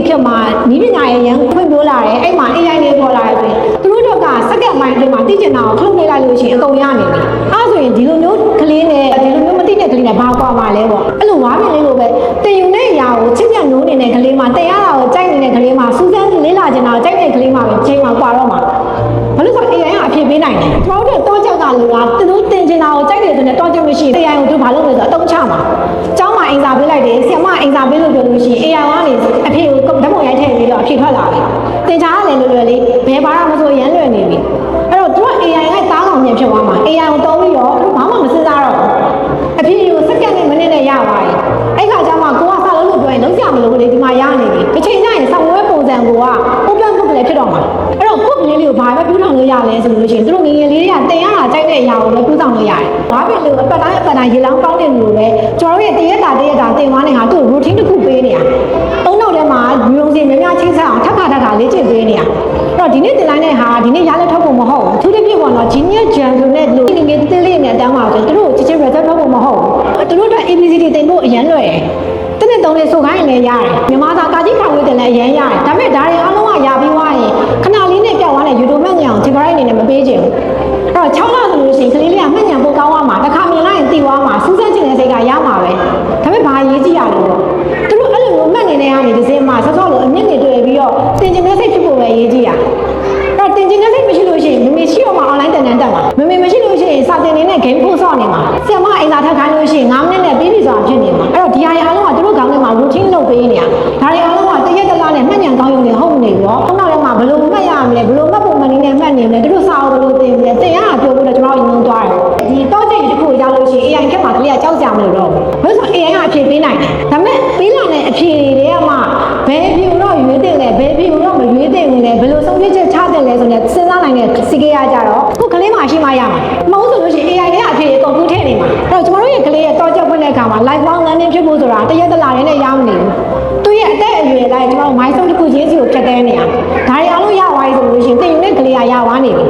ခေတ်မှာနီးပညာရဲ့ရန်ဖွံ့ဖြိုးလာတယ်အဲ့မှာ AI တွေပေါ်လာတယ်ဆိုရင်သူတို့တို့ကစက္ကန့်ပိုင်းအတွင်းမှာသိကျင်တာကိုထုတ်နေလိုက်လို့ရှိရင်အကုန်ရနေပြီအဲ့ဆိုရင်ဒီလိုမျိုးကလေးနဲ့ဒီလိုမျိုးမသိတဲ့ကလေးနဲ့ဘာကွာမှာလဲပေါ့အဲ့လိုဝါပင်လေးလိုပဲတင်ယူတဲ့အရာကိုချစ်မြတ်နိုးနေတဲ့ကလေးမှာတင်ရတာကိုကြိုက်နေတဲ့ကလေးမှာစူးစမ်းလေးလာကျင်တာကိုကြိုက်တဲ့ကလေးမှာပဲချိန်မှာကွာတော့မှာဘာလို့ဆို AI ကအဖြစ်ပေးနိုင်တယ်ကျွန်တော်တို့တော့ကြောက်ကလို့ကသူတို့တင်ကျင်တာကိုကြိုက်တယ်ဆိုရင်တော့ကြောက်မရှိ AI ကိုသူဘာလုပ်လဲဆိုတော့အတုံးချမှာကျောင်းမှာအင်စာပေးလိုက်တယ်ဆီယမအင်စာပေးလို့ပြောလို့ရှိရင် AI ကနေအဖေကိုဓာတ်ပုံရိုက်ထည့်ပြီးတော့အဖြေထွက်လာတယ်တင်ချားလည်းလွယ်လွယ်လေးဘယ်ပါရမဆိုရမ်းလွယ်နေပြီအဲ့တော့သူက AI ကတားအောင်မြင်ဖြစ်သွားမှာ AI ကိုတုံးပြီးတော့ဘာမှမစဉ်းစားတော့အဖြေကိုစက္ကန့်နဲ့မိနစ်နဲ့ရသွားပြီအဲ့ခါကျမှကိုကစလုံးလို့ပြောရင်လုံးစရာမလိုဘူးလေဒီမှာရနေပြီတစ်ချိန်ကျရင်ဆောင်းဝဲပုံစံကိုက open book လည်းဖြစ်တော့မှာအဲ့တော့ book လေးကိုဘာပဲပြူထောင်လို့ရလဲဆိုလို့ရှိရင်သူတို့ငယ်ငယ်လေးတွေကတင်ရတာကြိုက်တဲ့အရာကိုလည်းပြူထောင်လို့ရတယ်ဘာဖြစ်လို့အပတ်တိုင်းရေလောင်းကောင်းတဲ့လူလိုပဲကျွန်တော်တို့ရဲ့တရက်တာတင်သွားနေတာသူ့ routine တစ်ခုပေးနေတာသုံးနောက်ထဲမှာမျိုးစင်များများချင်းဆက်အောင်ထပ်ခါလေ့ကျင့်ပေးနေတာအဲ့တော့ဒီနေ့တင်လိုက်တဲ့ဟာဒီနေ့ရလက်ထုတ်ဖို့မဟုတ်ဘူးသူတစ်ပြည့်ပေါ်တော့ genius jam လို့နဲ့လူငယ်သေးလေးနဲ့တန်းပါဆိုသူတို့ချစ် result ထုတ်ဖို့မဟုတ်ဘူးသူတို့အတွက် ABCD တင်ဖို့အရန်လွယ်တယ်တစ်နှစ်သုံးနှစ်ဆိုခိုင်းလည်းရတယ်မြန်မာစာကာကြီးခံဝေးတယ်လည်းအရန်ရတယ်ဒါပေမဲ့ဒါတွေအားလုံးကရပြီးသွားရင်ခဏလေးနဲ့ပြောက်သွားတဲ့ YouTube မှတ်ဉာဏ်ကိုဒီဘရိုက်အနေနဲ့မပေးချင်ဘူးအဲ့တော့6လဆိုလို့ရှိရင်ကလေးလေးကမှတ်ဉာဏ်ပိုကောင်းသွားမှာတစ်ခါမြင်လိုက်ရင်သိသွားမှာစူးစမ်းချင်တဲ့စိတ်ကရမှာပဲဒါပေမဲ့ဘာရေးကြည့်ရလဲပေါ့သူတို့အဲ့လိုမျိုးမှတ်နေတဲ့ကနေဒီစင်းမှာဆော့ဆော့လို့အမြင့်တွေတွေ့ပြီးတော့တင်ကျင်တဲ့စိတ်ဖြစ်ဖို့ပဲရေးကြည့်ရအဲ့တင်ကျင်တဲ့စိတ်မရှိလို့ရှိရင်မမေရှိတော့မှ online တင်တက်မှာမမေမရှိလို့ရှိရင်စာတင်နေတဲ့ game ဖို့ဆော့နေမှာဆရာမအင်စာထပ်ခိုင်းလို့ရှိရင်9မိနစ်နဲ့ပြီးပြီဆိုတာဖြစ်နေမှာအဲ့တော့ဒီဟာတွေအားလုံးကသူတို့ခေါင်းထဲမှာ routine လုပ်ပေးနေတာဒါတွေအားလုံးကတရက်တလားနဲ့မှတ်ဉာဏ်ကောင်းရုံနဲ့ဟုတ်နေရောခုနောက်ထဲမှာဘယ်လိုမှတ်ရမလဲဘယ်လိုမှတ်ပုံမှန်နည်းနဲ့မှတ်နေမလဲသူတို့စာအုပ်ဘယ်လိုသင်မလဲသင်ရတာပြောဖို့တော့ကျွန်တော်ရင်လုံးသွားတယ်ဒီတော့ကျိတ်တစ်ခုရောက်လို့ရှိရင် AI ခက်မှာကလေးကကြောက်ကြမလို့တော့ဘူးဘာလို့ဆို AI ကအဖြေပေးနိုင်တယ်ဒါပေမဲ့ပေးလာတဲ့အဖြေတွေကမှဘယ်ဖြေတော့ရွေးတင်လဲဘယ်ဖြေတော့မရွေးတင်ဘူးလဲဘယ်လိုဆုံးဖြတ်ချက်ချတင်လဲဆိုတော့စဉ်းစားနိုင်တဲ့စီကေရကြတော့ခုကလေးမှရှိမှရမှာမဟုတ်ဆိုလို့ရှိရင် AI ကအဖြေကိုကွန်ပျူတာထည့်နေမှာအဲ့တော့ကျွန်တော်တို့ရဲ့ကလေးရဲ့တော့ကြောက်ဖွင့်တဲ့အခါမှာ lifelong learning ဖြစ်ဖို့ဆိုတာတရက်တလားနဲ့ရမနေဘူးသူရဲ့အသက်အရွယ်လိုက်ကျွန်တော်မိုင်းဆုံးတစ်ခုချင်းစီကိုဖြတ်တဲနေရဒါတွေအားလုံးရသွားပြီဆိုလို့ရှိရင်တင်ယူတဲ့ကလေးကရသွားနေပြီ